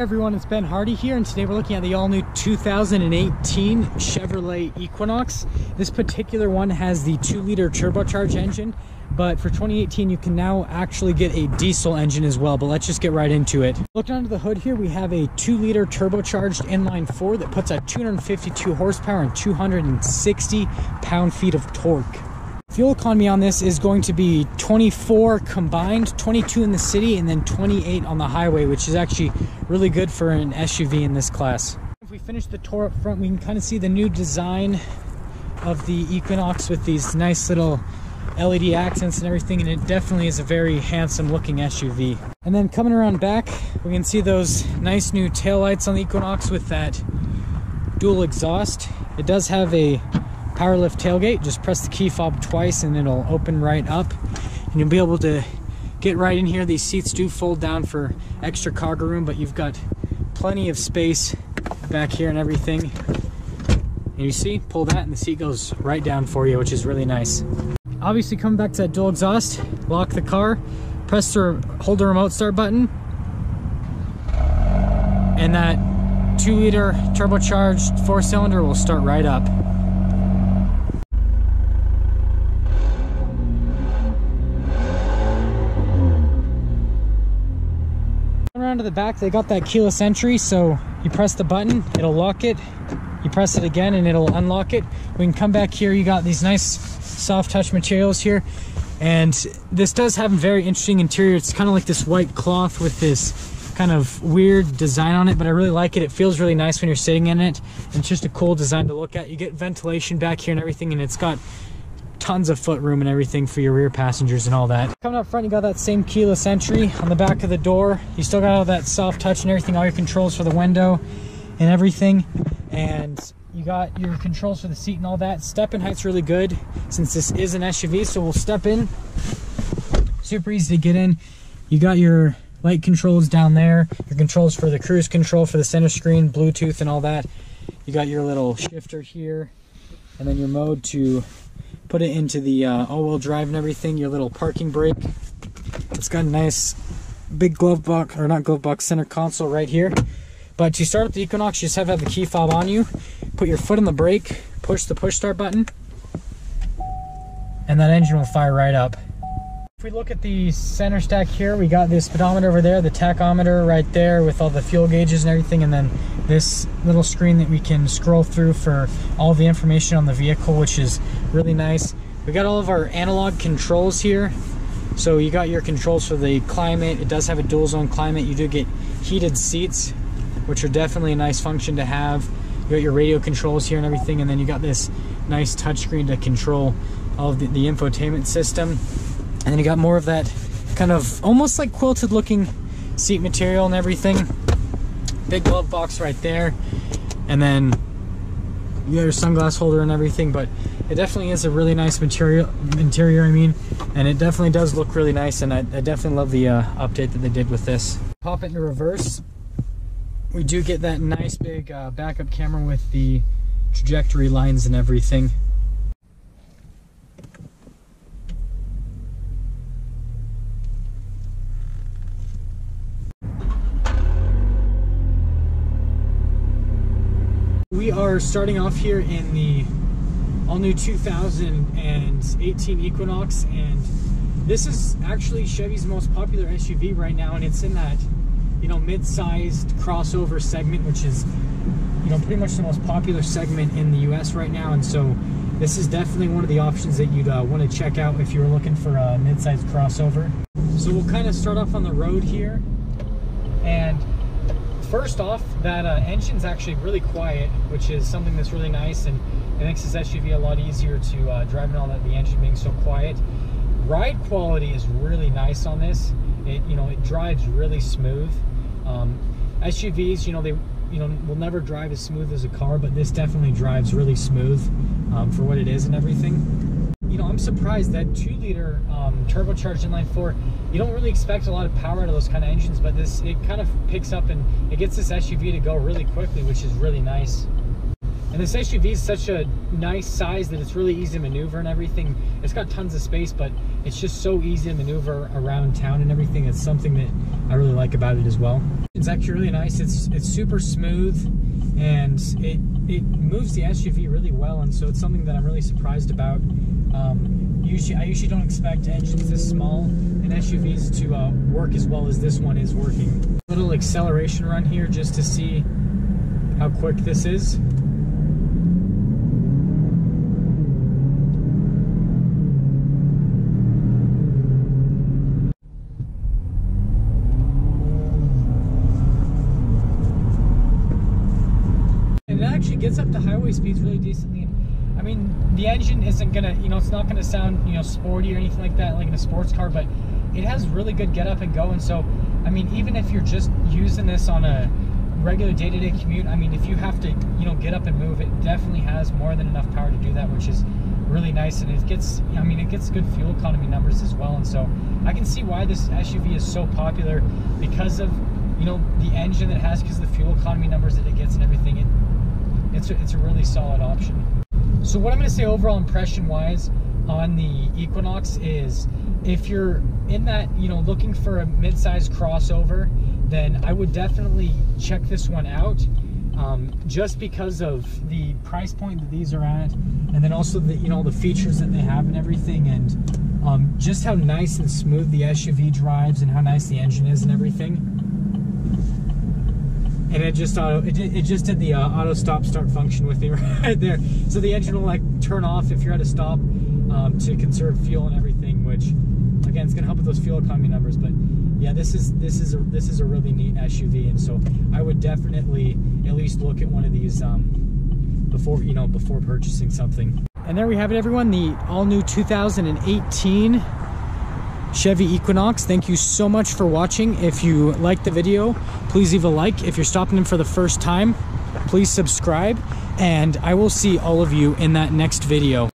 Hey everyone, it's Ben Hardy here, and today we're looking at the all-new 2018 Chevrolet Equinox. This particular one has the 2-liter turbocharged engine, but for 2018 you can now actually get a diesel engine as well, but let's just get right into it. Looking under the hood here, we have a 2-liter turbocharged inline-4 that puts out 252 horsepower and 260 pound-feet of torque. Fuel economy on this is going to be 24 combined, 22 in the city and then 28 on the highway, which is actually really good for an SUV in this class. If we finish the tour up front, we can kind of see the new design of the Equinox with these nice little LED accents and everything, and it definitely is a very handsome looking SUV. And then coming around back, we can see those nice new taillights on the Equinox with that dual exhaust. It does have a power lift tailgate. Just press the key fob twice and it'll open right up and you'll be able to get right in here. These seats do fold down for extra cargo room, but you've got plenty of space back here and everything. And you see, pull that and the seat goes right down for you, which is really nice. Obviously, coming back to that dual exhaust, lock the car, hold the remote start button, and that 2-liter turbocharged 4-cylinder will start right up. Around to the back, they got that keyless entry, so you press the button, it'll lock it, you press it again and it'll unlock it. We can come back here, you got these nice soft touch materials here, and this does have a very interesting interior. It's kind of like this white cloth with this kind of weird design on it, but I really like it. It feels really nice when you're sitting in it, and it's just a cool design to look at. You get ventilation back here and everything, and it's got tons of foot room and everything for your rear passengers and all that. Coming up front, you got that same keyless entry. On the back of the door, you still got all that soft touch and everything, all your controls for the window and everything, and you got your controls for the seat and all that. Step-in height's really good since this is an SUV, so we'll step in. Super easy to get in. You got your light controls down there, your controls for the cruise control for the center screen, Bluetooth and all that. You got your little shifter here, and then your mode to put it into the all-wheel drive and everything, your little parking brake. It's got a nice big glove box, or not glove box, center console right here. But to start up the Equinox, you just have to have the key fob on you, put your foot on the brake, push the push start button, and that engine will fire right up. If we look at the center stack here, we got this speedometer over there, the tachometer right there with all the fuel gauges and everything, and then this little screen that we can scroll through for all the information on the vehicle, which is really nice. We got all of our analog controls here. So you got your controls for the climate. It does have a dual zone climate. You do get heated seats, which are definitely a nice function to have. You got your radio controls here and everything, and then you got this nice touchscreen to control all of the infotainment system. And then you got more of that kind of almost like quilted looking seat material and everything. Big glove box right there. And then you got your sunglass holder and everything, but it definitely is a really nice interior, and it definitely does look really nice, and I definitely love the update that they did with this. Pop it into reverse. We do get that nice big backup camera with the trajectory lines and everything. We are starting off here in the all-new 2018 Equinox, and this is actually Chevy's most popular SUV right now, and it's in that, you know, mid-sized crossover segment, which is, you know, pretty much the most popular segment in the US right now. And so this is definitely one of the options that you'd want to check out if you were looking for a mid-sized crossover. So we'll kind of start off on the road here, and first off, that engine's actually really quiet, which is something that's really nice, and it makes this SUV a lot easier to drive and all that, the engine being so quiet. Ride quality is really nice on this. It drives really smooth. SUVs, they will never drive as smooth as a car, but this definitely drives really smooth for what it is and everything. I'm surprised that 2-liter turbocharged inline-4, you don't really expect a lot of power out of those kind of engines, but it kind of picks up and it gets this SUV to go really quickly, which is really nice. And this SUV is such a nice size that it's really easy to maneuver and everything. It's got tons of space, but it's just so easy to maneuver around town and everything. It's something that I really like about it as well. It's actually really nice. It's super smooth, and it moves the SUV really well, and so it's something that I'm really surprised about. I usually don't expect engines this small and SUVs to work as well as this one is working. Little acceleration run here just to see how quick this is. And it actually gets up to highway speeds really decently. I mean, the engine isn't gonna, it's not gonna sound, sporty or anything like that, like in a sports car, but it has really good get up and go. And so, I mean, even if you're just using this on a regular day-to-day commute, I mean, if you have to, get up and move, it definitely has more than enough power to do that, which is really nice. And it gets good fuel economy numbers as well. And so I can see why this SUV is so popular, because of, the engine that it has, because of the fuel economy numbers that it gets and everything. It's a really solid option. So what I'm going to say overall impression wise on the Equinox is, if you're in that, looking for a mid-size crossover, then I would definitely check this one out, just because of the price point that these are at, and then also the, the features that they have and everything, and just how nice and smooth the SUV drives and how nice the engine is and everything. And it just did the auto stop start function with me right there. So the engine will like turn off if you're at a stop, to conserve fuel and everything, which again, it's gonna help with those fuel economy numbers. But yeah, this is a really neat SUV, and so I would definitely at least look at one of these before purchasing something. And there we have it, everyone, the all new 2018 Chevy Equinox. Thank you so much for watching. If you liked the video, please leave a like. If you're stopping in for the first time, please subscribe, and I will see all of you in that next video.